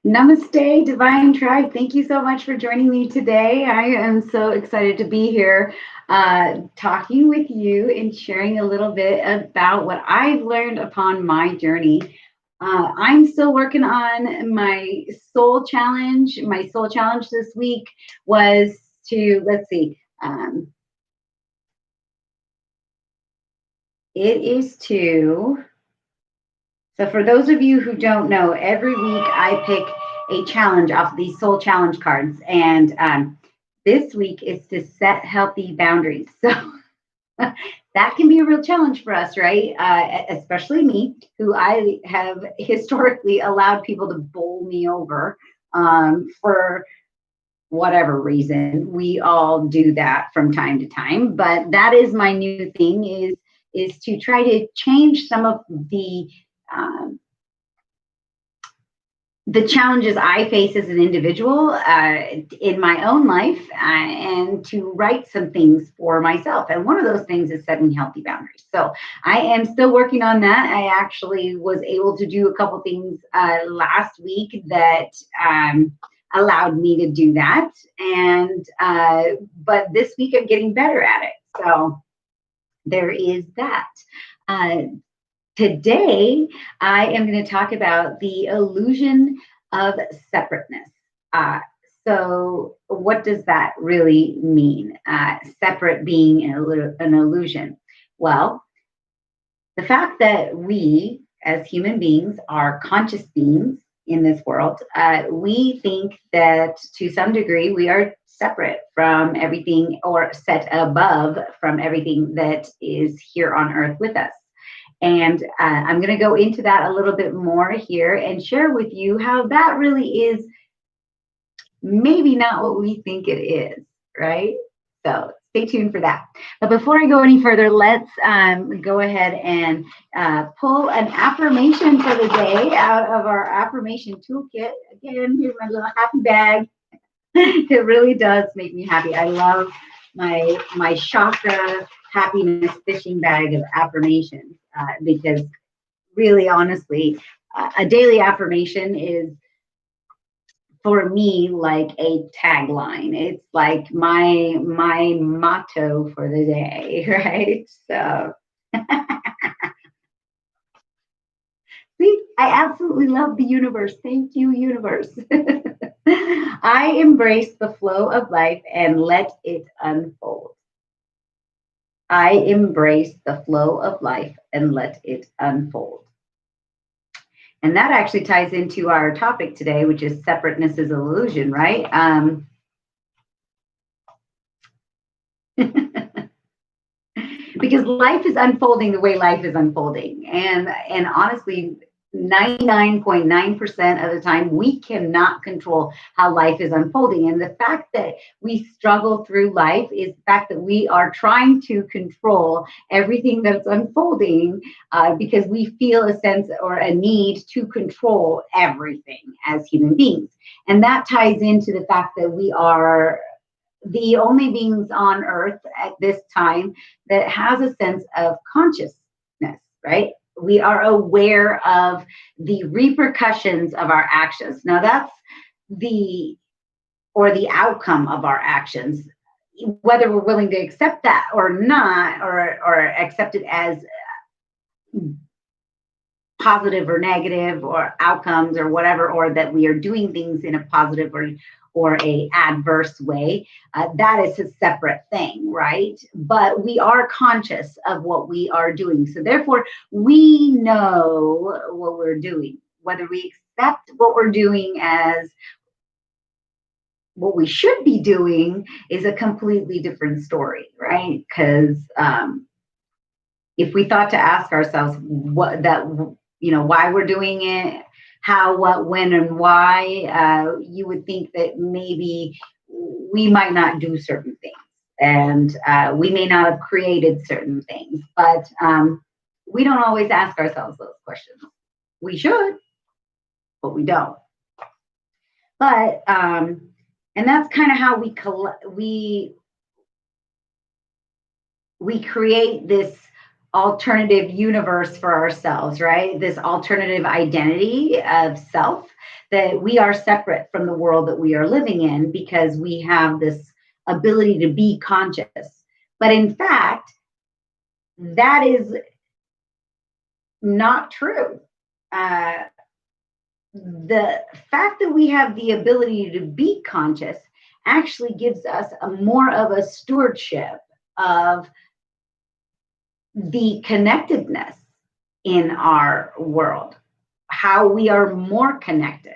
Namaste Divine Tribe. Thank you so much for joining me today. I am so excited to be here talking with you and sharing a little bit about what I've learned upon my journey. I'm still working on my soul challenge. My soul challenge this week was to, let's see, it is to, so for those of you who don't know, every week I pick a challenge off these soul challenge cards. And this week is to set healthy boundaries. So that can be a real challenge for us, right? Especially me, who I have historically allowed people to bowl me over for whatever reason. We all do that from time to time. But that is my new thing, is to try to change some of the challenges I face as an individual in my own life, and to write some things for myself. And one of those things is setting healthy boundaries. So I am still working on that. I actually was able to do a couple things last week that allowed me to do that. And but this week I'm getting better at it. So there is that. Today, I am going to talk about the illusion of separateness. So what does that really mean? Separate being an illusion. Well, the fact that we as human beings are conscious beings in this world, we think that to some degree we are separate from everything, or set above from everything that is here on earth with us. And I'm going to go into that a little bit more here and share with you how that really is maybe not what we think it is, right? So stay tuned for that. But before I go any further, let's go ahead and pull an affirmation for the day out of our affirmation toolkit. Again, here's my little happy bag. It really does make me happy. I love my chakra happiness fishing bag of affirmations, because really, honestly, a daily affirmation is, for me, like a tagline. It's like my motto for the day, right? So see, I absolutely love the universe. Thank you, universe. I embrace the flow of life and let it unfold. I embrace the flow of life and let it unfold. And that actually ties into our topic today, which is separateness is an illusion, right? Because life is unfolding the way life is unfolding. And honestly, 99.9% of the time, we cannot control how life is unfolding. And the fact that we struggle through life is the fact that we are trying to control everything that's unfolding, because we feel a sense or a need to control everything as human beings. And that ties into the fact that we are the only beings on earth at this time that has a sense of consciousness, right? We are aware of the repercussions of our actions. Now that's the outcome of our actions, whether we're willing to accept that or not, or accept it as positive or negative, or outcomes or whatever, or that we are doing things in a positive or a adverse way, that is a separate thing, right? But we are conscious of what we are doing. So therefore, we know what we're doing. Whether we accept what we're doing as what we should be doing is a completely different story, right? Because if we thought to ask ourselves why we're doing it, how, what, when, and why, you would think that maybe we might not do certain things, and we may not have created certain things, but we don't always ask ourselves those questions. We should, but we don't. But and that's kind of how we create this alternative universe for ourselves, right? This alternative identity of self, that we are separate from the world that we are living in because we have this ability to be conscious. But in fact, that is not true. The fact that we have the ability to be conscious actually gives us a more of a stewardship of the connectedness in our world, how we are more connected,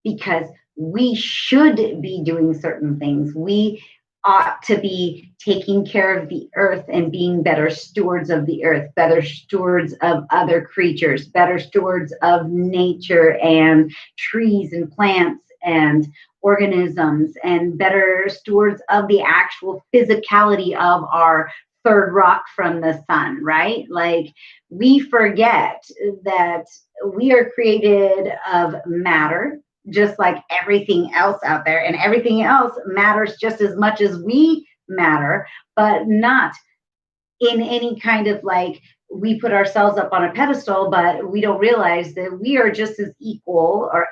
because we should be doing certain things. We ought to be taking care of the earth and being better stewards of the earth, better stewards of other creatures, better stewards of nature and trees and plants and organisms, and better stewards of the actual physicality of our third rock from the sun, right? Like, we forget that we are created of matter, just like everything else out there, and everything else matters just as much as we matter, but not in any kind of like, we put ourselves up on a pedestal, but we don't realize that we are just as equal, or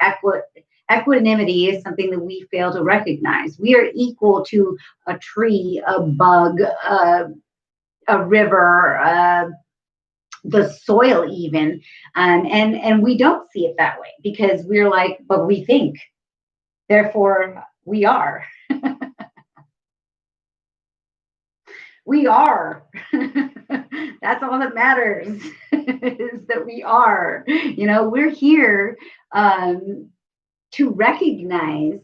equanimity is something that we fail to recognize. We are equal to a tree, a bug, a river, the soil even, and we don't see it that way because we're like, but we think, therefore we are. We are. That's all that matters, is that we are. We're here to recognize,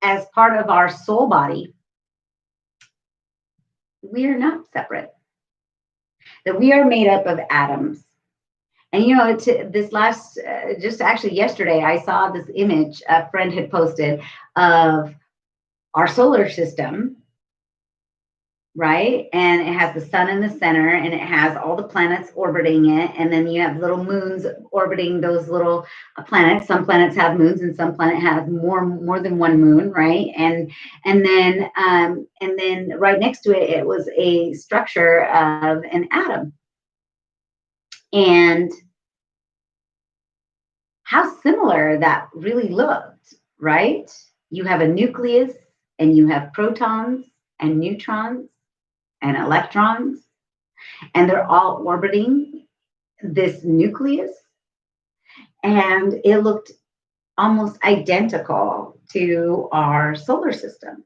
as part of our soul body, we are not separate, that we are made up of atoms. And this last, just actually yesterday, I saw this image a friend had posted of our solar system, right? And it has the sun in the center, and it has all the planets orbiting it. And then you have little moons orbiting those little planets. Some planets have moons, and some planet has more than one moon, right? And then right next to it, it was a structure of an atom. And how similar that really looked, right? You have a nucleus, and you have protons and neutrons and electrons, and they're all orbiting this nucleus. And it looked almost identical to our solar system.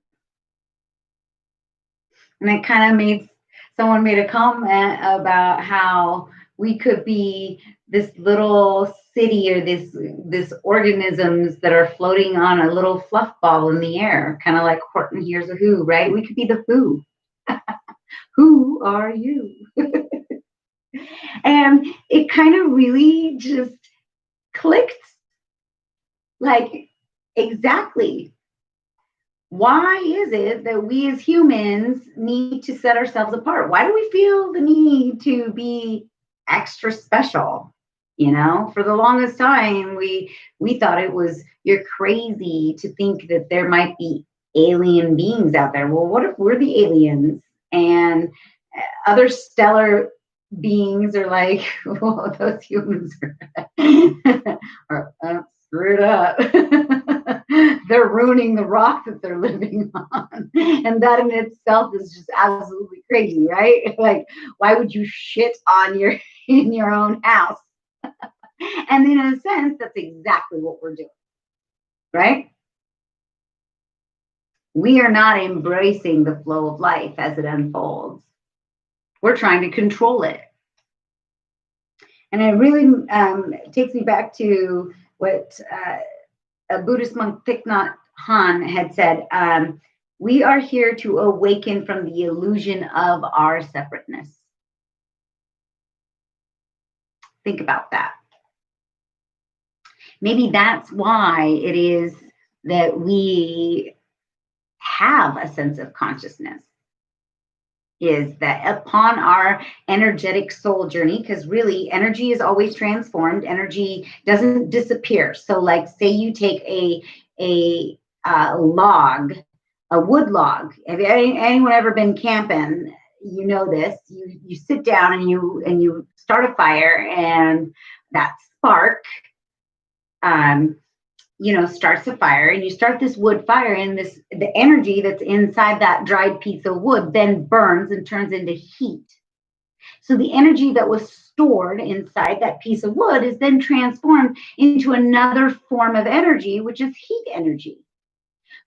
And it kind of someone made a comment about how we could be this little city, or this organisms that are floating on a little fluff ball in the air, kind of like Horton Hears a Who, right? We could be the Who. Who are you? And it kind of really just clicked, like, exactly. Why is it that we as humans need to set ourselves apart? Why do we feel the need to be extra special? For the longest time, we thought it was, you're crazy to think that there might be alien beings out there. Well, what if we're the aliens, and other stellar beings are like, well, those humans are screwed up. They're ruining the rock that they're living on. And that in itself is just absolutely crazy, right? Like, why would you shit on in your own house? And in a sense, that's exactly what we're doing, right? We are not embracing the flow of life as it unfolds. We're trying to control it. And it really takes me back to what a Buddhist monk, Thich Nhat Hahn, had said. We are here to awaken from the illusion of our separateness. Think about that. Maybe that's why it is that we have a sense of consciousness, is that upon our energetic soul journey, because really energy is always transformed, energy doesn't disappear. So like, say you take a log, a wood log. Have anyone ever been camping? you know this, you sit down and you start a fire, and that spark starts a fire, and you start this wood fire, and the energy that's inside that dried piece of wood then burns and turns into heat. So the energy that was stored inside that piece of wood is then transformed into another form of energy, which is heat energy.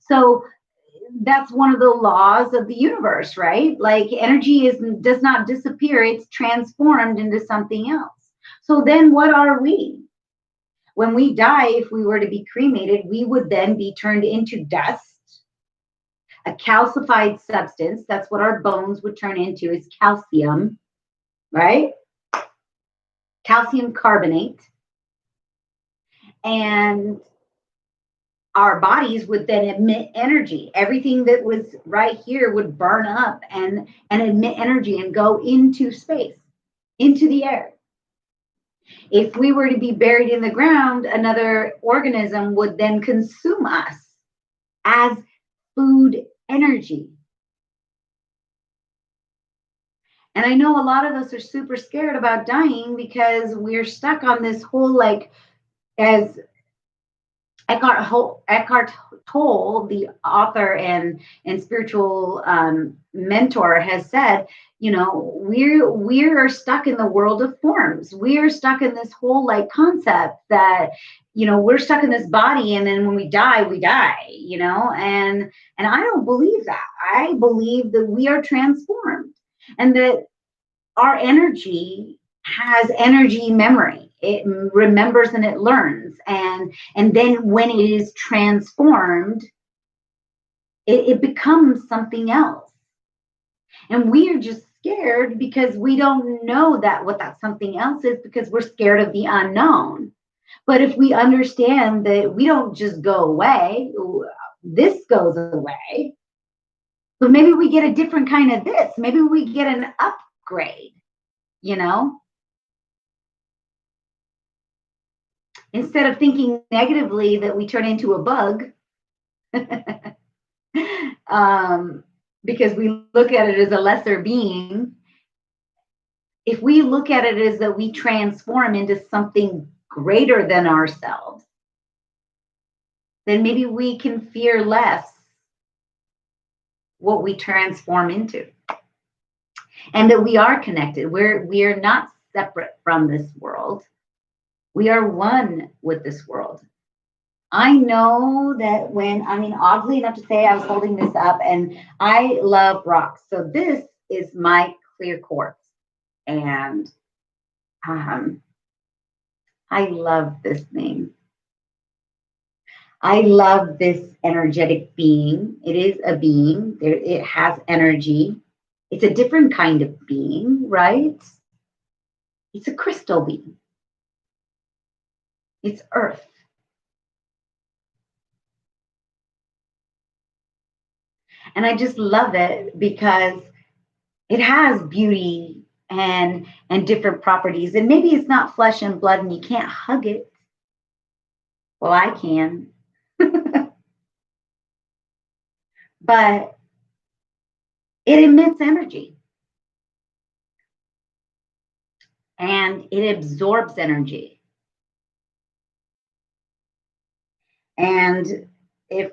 So that's one of the laws of the universe, right? Like energy does not disappear, it's transformed into something else. So then what are we? When we die, if we were to be cremated, we would then be turned into dust, a calcified substance. That's what our bones would turn into, is calcium, right? Calcium carbonate. And our bodies would then emit energy. Everything that was right here would burn up and emit energy and go into space, into the air. If we were to be buried in the ground, another organism would then consume us as food energy. And I know a lot of us are super scared about dying because we're stuck on this whole, like, as Eckhart Tolle, the author and spiritual mentor, has said, we're stuck in the world of forms. We're stuck in this whole like concept that, we're stuck in this body, and then when we die, and I don't believe that. I believe that we are transformed, and that our energy has energy memory. It remembers and it learns. And then when it is transformed, it becomes something else. And we are just scared because we don't know what that something else is, because we're scared of the unknown. But if we understand that we don't just go away, this goes away. But maybe we get a different kind of this. Maybe we get an upgrade, Instead of thinking negatively that we turn into a bug, because we look at it as a lesser being, if we look at it as that we transform into something greater than ourselves, then maybe we can fear less what we transform into. And that we are connected. We are not separate from this world. We are one with this world. I know that oddly enough to say, I was holding this up, and I love rocks. So this is my clear quartz. And I love this thing. I love this energetic being. It is a being. It has energy. It's a different kind of being, right? It's a crystal being. It's earth. And I just love it because it has beauty and different properties. And maybe it's not flesh and blood and you can't hug it. Well, I can. But it emits energy. And it absorbs energy. And if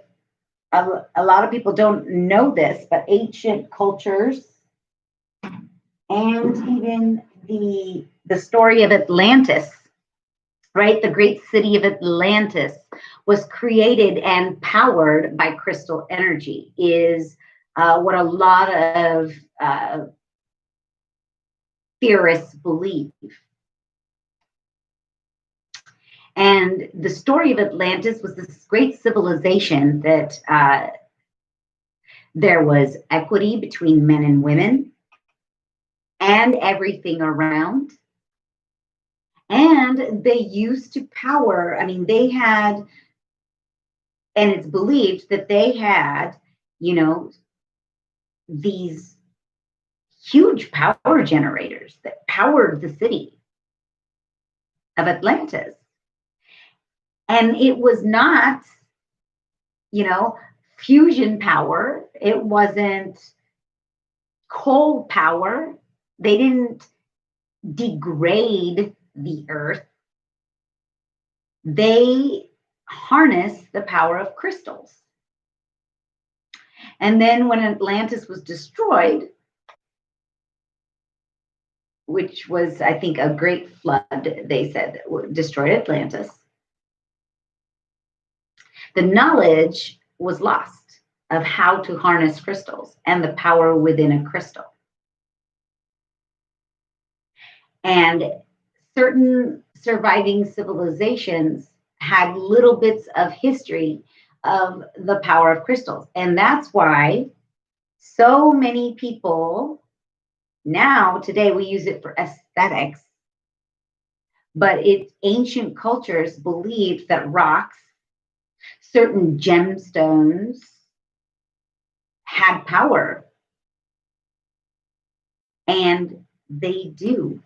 a lot of people don't know this, but ancient cultures and even the story of Atlantis, right? The great city of Atlantis was created and powered by crystal energy, is what a lot of theorists believe. And the story of Atlantis was this great civilization that there was equity between men and women and everything around. And they used to power, they had, and it's believed that they had, these huge power generators that powered the city of Atlantis. And it was not, fusion power. It wasn't coal power. They didn't degrade the earth. They harnessed the power of crystals. And then when Atlantis was destroyed, which was, I think, a great flood, they said, that destroyed Atlantis, the knowledge was lost of how to harness crystals and the power within a crystal. And certain surviving civilizations had little bits of history of the power of crystals. And that's why so many people now, today, we use it for aesthetics, but it's ancient cultures believed that rocks, certain gemstones, had power. And they do.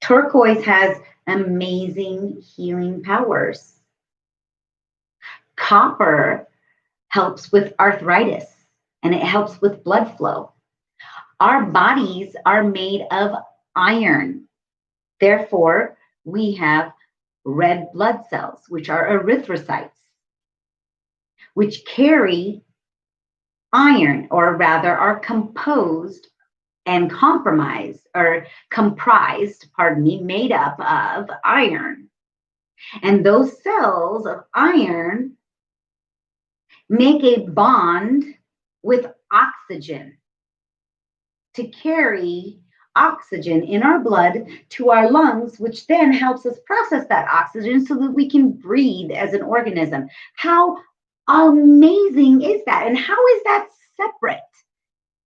Turquoise has amazing healing powers. Copper helps with arthritis, and it helps with blood flow. Our bodies are made of iron. Therefore, we have red blood cells, which are erythrocytes, which carry iron, or rather are composed and comprised, made up of iron. And those cells of iron make a bond with oxygen to carry oxygen in our blood to our lungs, which then helps us process that oxygen so that we can breathe as an organism. How amazing is that? And how is that separate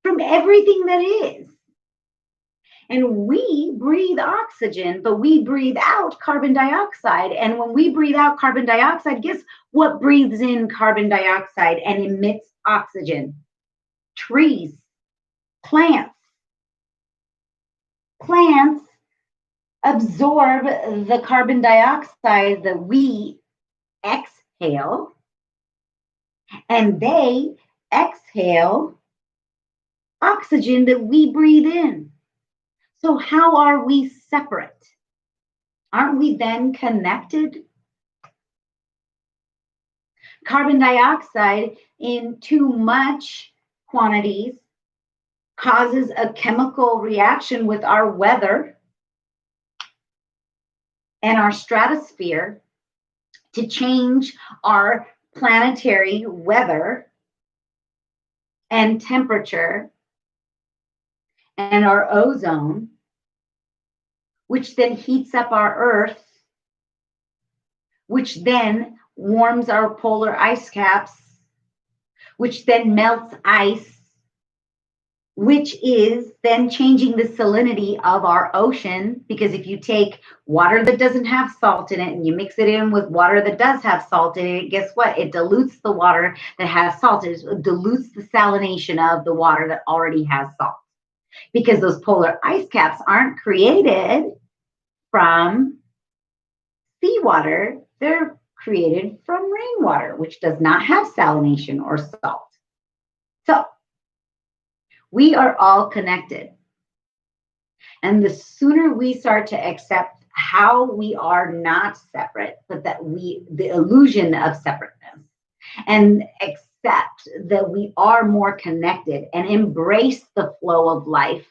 from everything that is? And we breathe oxygen, but we breathe out carbon dioxide. And when we breathe out carbon dioxide, guess what breathes in carbon dioxide and emits oxygen? Trees, plants. Plants absorb the carbon dioxide that we exhale, and they exhale oxygen that we breathe in. So how are we separate? Aren't we then connected? Carbon dioxide in too much quantities causes a chemical reaction with our weather and our stratosphere to change our planetary weather and temperature and our ozone, which then heats up our Earth, which then warms our polar ice caps, which then melts ice, which is then changing the salinity of our ocean. Because if you take water that doesn't have salt in it and you mix it in with water that does have salt in it, guess what? It dilutes the water that has salt. It dilutes the salination of the water that already has salt. Because those polar ice caps aren't created from seawater. They're created from rainwater, which does not have salination or salt. So we are all connected. And the sooner we start to accept how we are not separate, but that the illusion of separateness, and accept that we are more connected and embrace the flow of life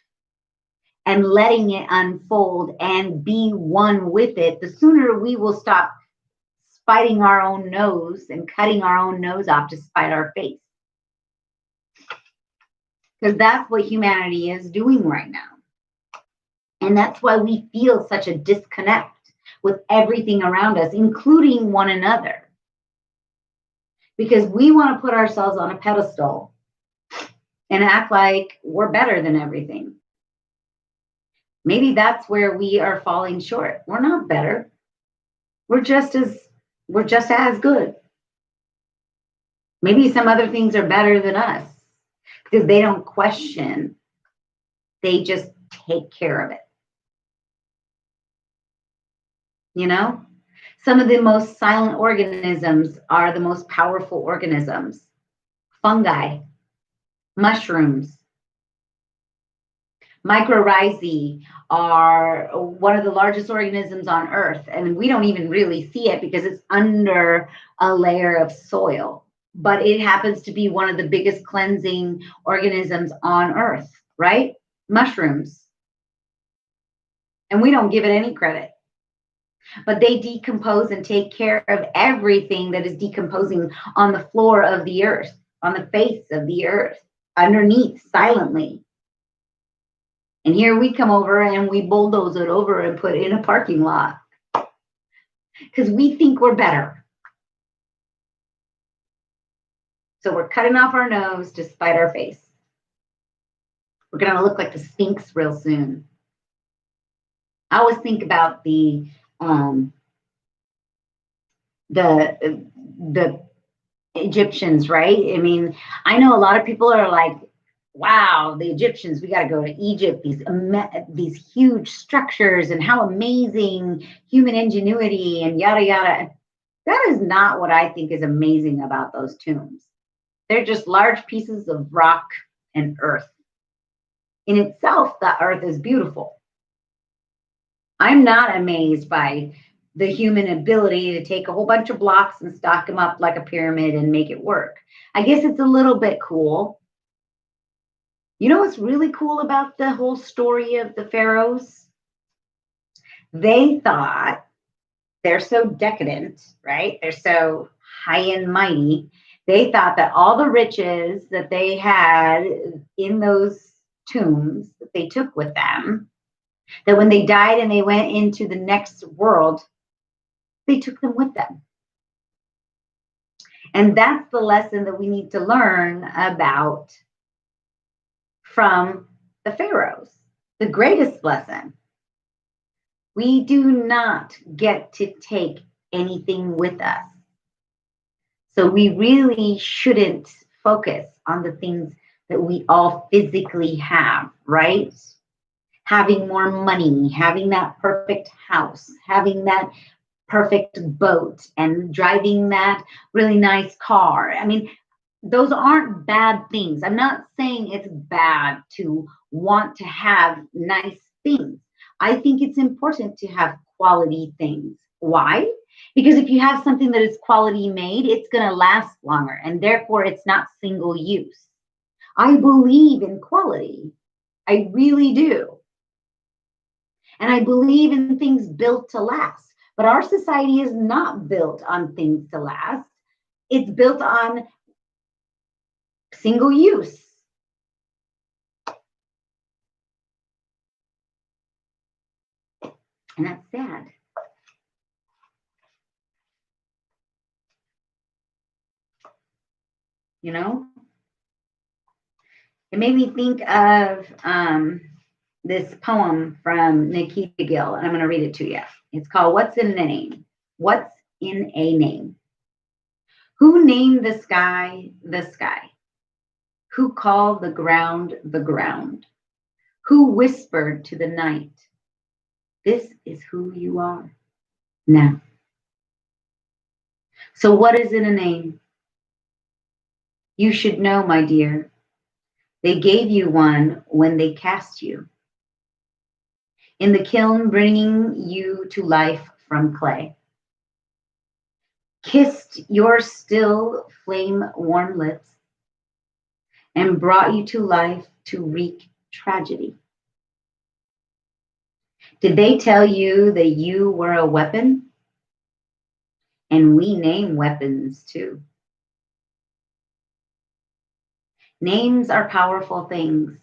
and letting it unfold and be one with it, the sooner we will stop spiting our own nose and cutting our own nose off to spite our face. Because that's what humanity is doing right now. And that's why we feel such a disconnect with everything around us, including one another. Because we want to put ourselves on a pedestal and act like we're better than everything. Maybe that's where we are falling short. We're not better. We're just as good. Maybe some other things are better than us because they don't question. They just take care of it. You know? Some of the most silent organisms are the most powerful organisms. Fungi, mushrooms, Mycorrhizae are one of the largest organisms on Earth, and we don't even really see it because it's under a layer of soil. But it happens to be one of the biggest cleansing organisms on Earth, right? Mushrooms. And we don't give it any credit. But they decompose and take care of everything that is decomposing on the floor of the earth, on the face of the earth, underneath, silently. And here we come over and we bulldoze it over and put it in a parking lot because we think we're better. So we're cutting off our nose to spite our face. We're going to look like the Sphinx real soon. I always think about the Egyptians, right? I mean, I know a lot of people are like, wow, the Egyptians, we got to go to Egypt, these huge structures and how amazing human ingenuity and yada, yada. That is not what I think is amazing about those tombs. They're just large pieces of rock and earth. In itself, the earth is beautiful. I'm not amazed by the human ability to take a whole bunch of blocks and stock them up like a pyramid and make it work. I guess it's a little bit cool. You know what's really cool about the whole story of the pharaohs? They thought they're so decadent, right? They're so high and mighty. They thought that all the riches that they had in those tombs that they took with them, that when they died and they went into the next world, they took them with them. And that's the lesson that we need to learn about from the pharaohs. The greatest lesson. We do not get to take anything with us. So we really shouldn't focus on the things that we all physically have, right? Having more money, having that perfect house, having that perfect boat, and driving that really nice car. I mean, those aren't bad things. I'm not saying it's bad to want to have nice things. I think it's important to have quality things. Why? Because if you have something that is quality made, it's going to last longer, and therefore it's not single use. I believe in quality. I really do. And I believe in things built to last. But our society is not built on things to last. It's built on single use. And that's sad. You know? It made me think of this poem from Nikita Gill, and I'm going to read it to you. It's called What's in a Name? What's in a Name? Who named the sky the sky? Who called the ground the ground? Who whispered to the night? This is who you are now. So what is in a name? You should know, my dear. They gave you one when they cast you in the kiln, bringing you to life from clay. Kissed your still flame-warm lips and brought you to life to wreak tragedy. Did they tell you that you were a weapon? And we name weapons too. Names are powerful things.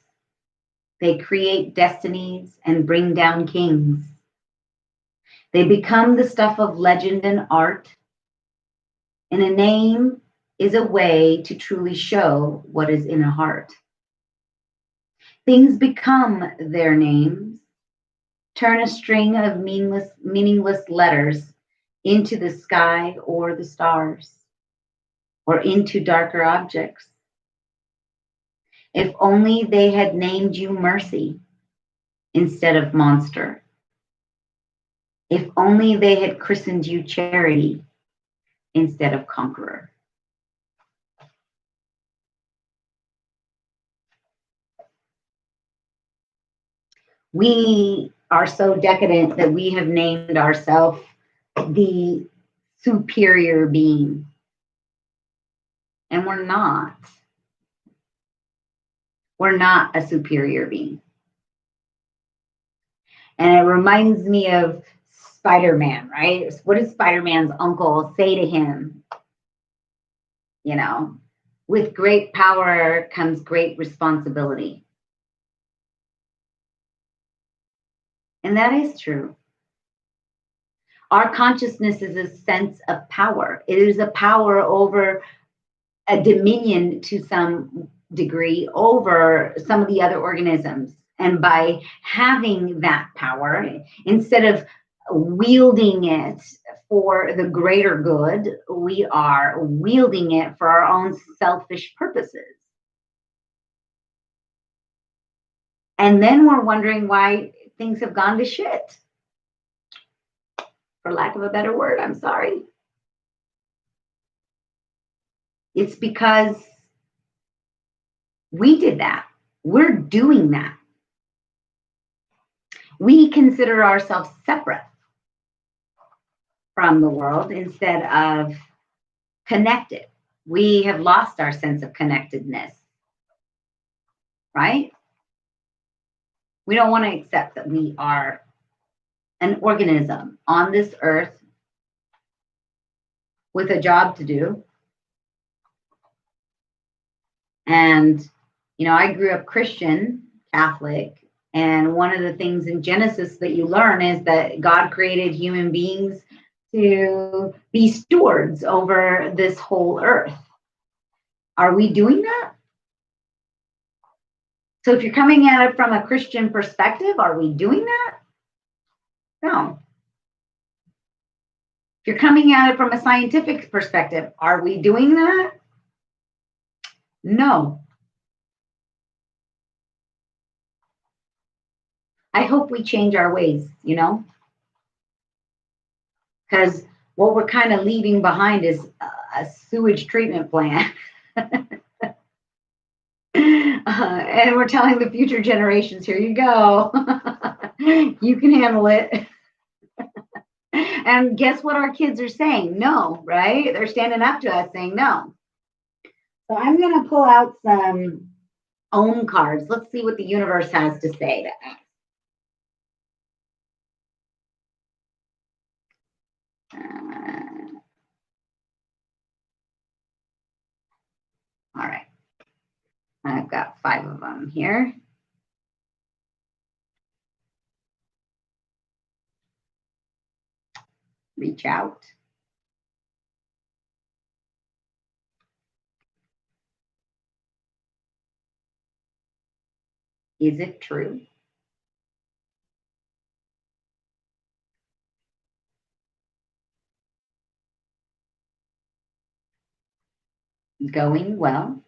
They create destinies and bring down kings. They become the stuff of legend and art. And a name is a way to truly show what is in a heart. Things become their names. Turn a string of meaningless letters into the sky or the stars, or into darker objects. If only they had named you mercy instead of monster. If only they had christened you charity instead of conqueror. We are so decadent that we have named ourselves the superior being. And we're not. We're not a superior being. And it reminds me of SpiderMan, right? What does SpiderMan's uncle say to him? You know, with great power comes great responsibility. And that is true. Our consciousness is a sense of power. It is a power over a dominion to some degree over some of the other organisms. And by having that power, instead of wielding it for the greater good, we are wielding it for our own selfish purposes. And then we're wondering why things have gone to shit. For lack of a better word, I'm sorry. It's because we did that. We're doing that. We consider ourselves separate from the world instead of connected. We have lost our sense of connectedness, right? We don't want to accept that we are an organism on this earth with a job to do. And, I grew up Christian, Catholic, and one of the things in Genesis that you learn is that God created human beings to be stewards over this whole earth. Are we doing that? So if you're coming at it from a Christian perspective, are we doing that? No. If you're coming at it from a scientific perspective, are we doing that? No. I hope we change our ways, because what we're kind of leaving behind is a sewage treatment plant. And we're telling the future generations, here you go. You can handle it. And guess what our kids are saying? No, right? They're standing up to us saying no. So I'm going to pull out some OM cards. Let's see what the universe has to say to us. All right. I've got 5 of them here. Reach out. Is it true? Going well.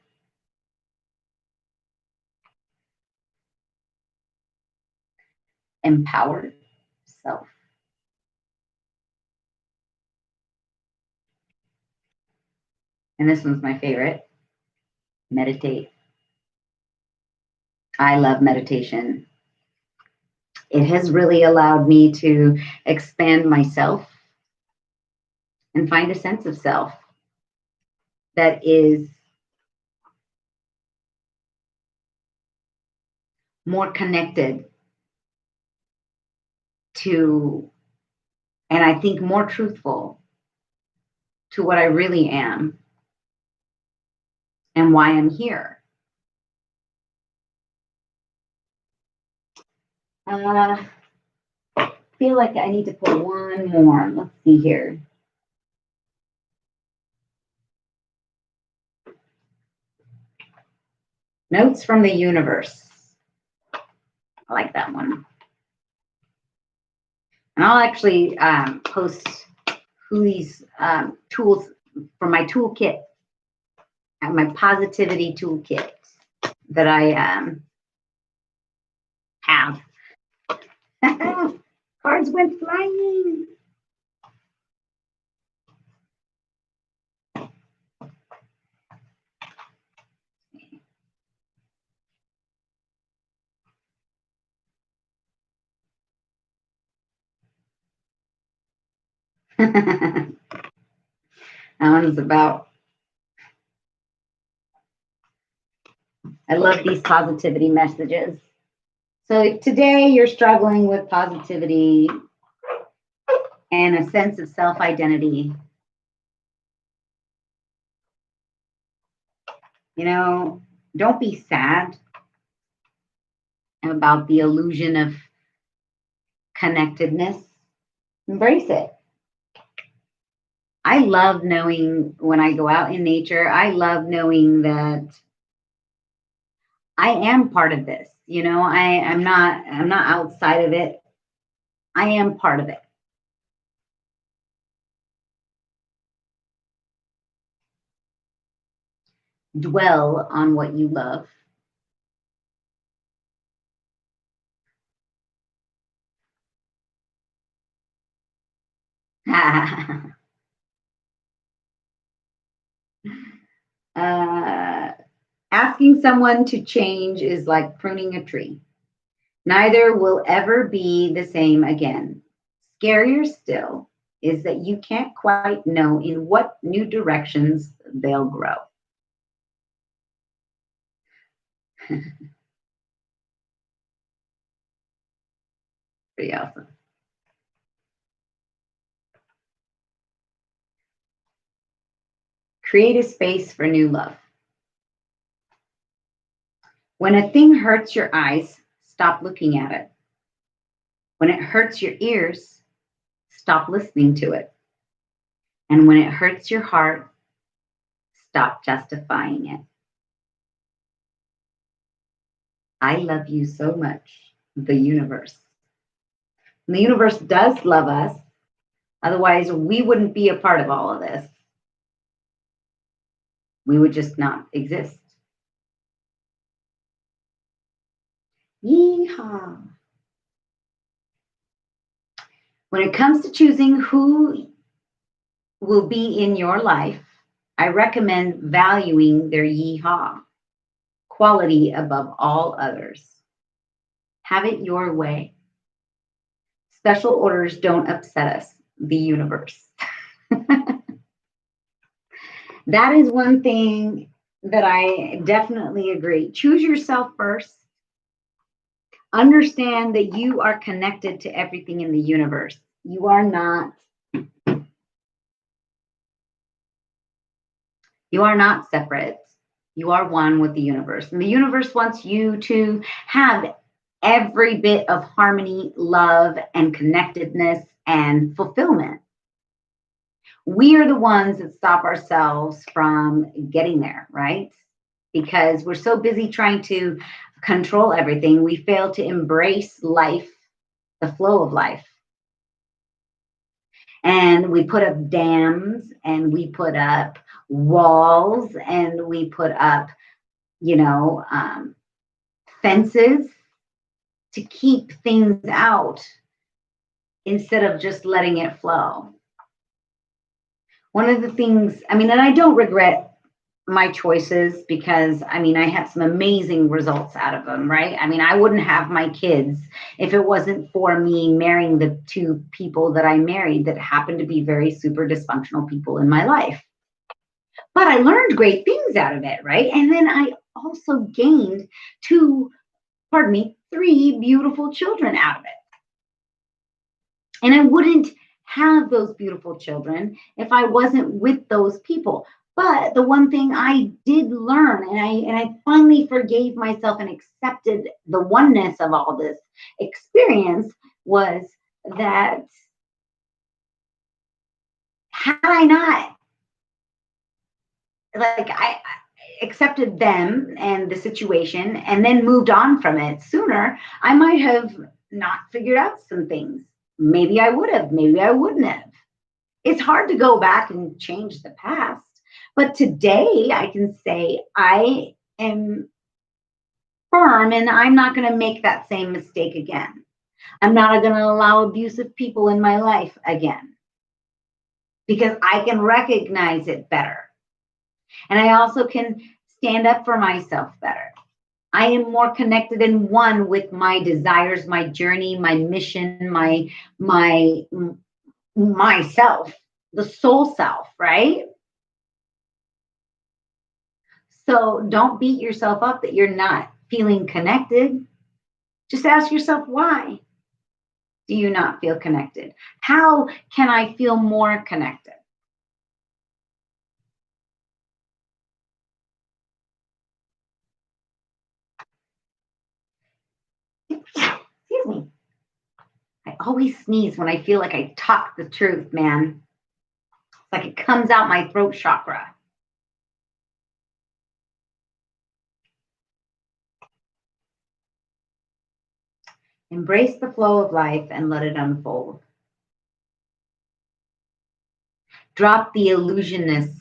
Empowered self. And this one's my favorite. Meditate. I love meditation. It has really allowed me to expand myself and find a sense of self that is more connected to, and I think more truthful to what I really am and why I'm here. I feel like I need to put one more. Let's see here. Notes from the universe. I like that one. And I'll actually post who these tools from my toolkit, my positivity toolkit that I have. Cards went flying. That one's about, I love these positivity messages. So today you're struggling with positivity and a sense of self-identity. You know, don't be sad about the illusion of connectedness. Embrace it. I love knowing when I go out in nature, I love knowing that I am part of this. You know, I'm not outside of it. I am part of it. Dwell on what you love. Asking someone to change is like pruning a tree. Neither will ever be the same again. Scarier still is that you can't quite know in what new directions they'll grow. Pretty awesome. Create a space for new love. When a thing hurts your eyes, stop looking at it. When it hurts your ears, stop listening to it. And when it hurts your heart, stop justifying it. I love you so much, the universe. And the universe does love us. Otherwise, we wouldn't be a part of all of this. We would just not exist. Yeehaw. When it comes to choosing who will be in your life, I recommend valuing their yeehaw, quality above all others. Have it your way. Special orders don't upset us, the universe. That is one thing that I definitely agree. Choose yourself first. Understand that you are connected to everything in the universe. You are not separate. You are one with the universe. And the universe wants you to have every bit of harmony, love, and connectedness and fulfillment. We are the ones that stop ourselves from getting there, right? Because we're so busy trying to control everything, we fail to embrace life, the flow of life. And we put up dams and we put up walls and we put up, fences to keep things out instead of just letting it flow. One of the things, and I don't regret my choices because I had some amazing results out of them, right? I wouldn't have my kids if it wasn't for me marrying the two people that I married that happened to be very super dysfunctional people in my life. But I learned great things out of it, right? And then I also gained three beautiful children out of it. And I wouldn't have those beautiful children if I wasn't with those people. But the one thing I did learn, and I finally forgave myself and accepted the oneness of all this experience, was that had I not, I accepted them and the situation and then moved on from it sooner, I might have not figured out some things. Maybe I would have, maybe I wouldn't have. It's hard to go back and change the past. But today I can say I am firm and I'm not going to make that same mistake again. I'm not going to allow abusive people in my life again because I can recognize it better. And I also can stand up for myself better. I am more connected and one with my desires, my journey, my mission, my myself, the soul self, right? So don't beat yourself up that you're not feeling connected. Just ask yourself, why do you not feel connected? How can I feel more connected? Excuse me. I always sneeze when I feel like I talk the truth, man. It's like it comes out my throat chakra. Embrace the flow of life and let it unfold. Drop the illusions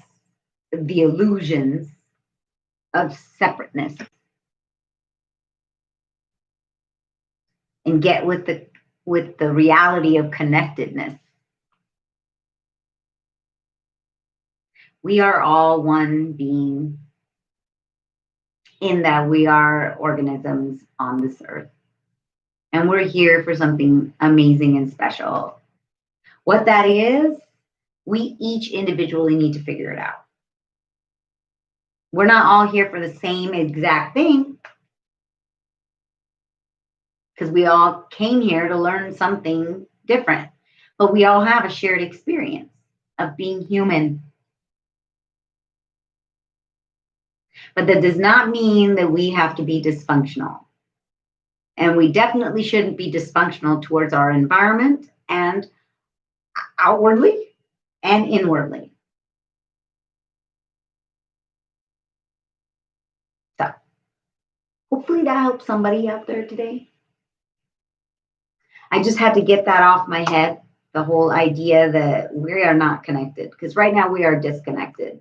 of separateness, and get with the reality of connectedness. We are all one being, in that we are organisms on this earth. And we're here for something amazing and special. What that is, we each individually need to figure it out. We're not all here for the same exact thing, because we all came here to learn something different. But we all have a shared experience of being human. But that does not mean that we have to be dysfunctional. And we definitely shouldn't be dysfunctional towards our environment, and outwardly and inwardly. So hopefully that helps somebody out there today. I just had to get that off my head, the whole idea that we are not connected, because right now we are disconnected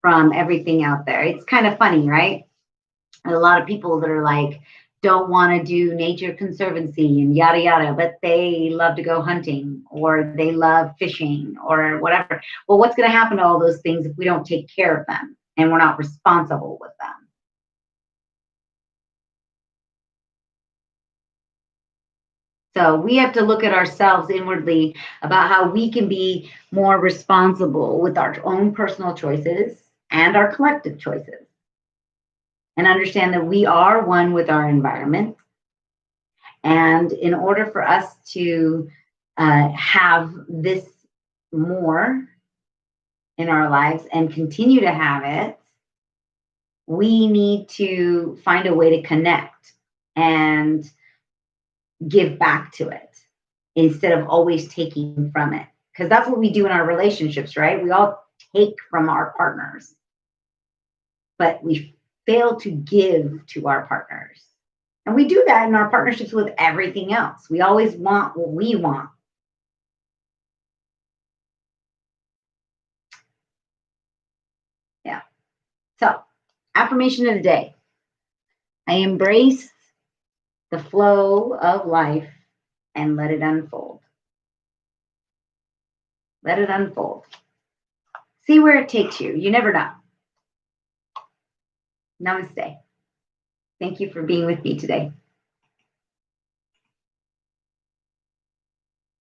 from everything out there. It's kind of funny, right? A lot of people that are like, don't want to do nature conservancy and yada yada, but they love to go hunting, or they love fishing, or whatever. Well, what's going to happen to all those things if we don't take care of them and we're not responsible with them? So we have to look at ourselves inwardly about how we can be more responsible with our own personal choices and our collective choices, and understand that we are one with our environment. And in order for us to have this more in our lives and continue to have it, we need to find a way to connect and give back to it instead of always taking from it. Because that's what we do in our relationships, right? We all take from our partners, but we fail to give to our partners. And we do that in our partnerships with everything else. We always want what we want. Yeah. So, affirmation of the day: I embrace the flow of life and let it unfold. Let it unfold. See where it takes you. You never know. Namaste. Thank you for being with me today.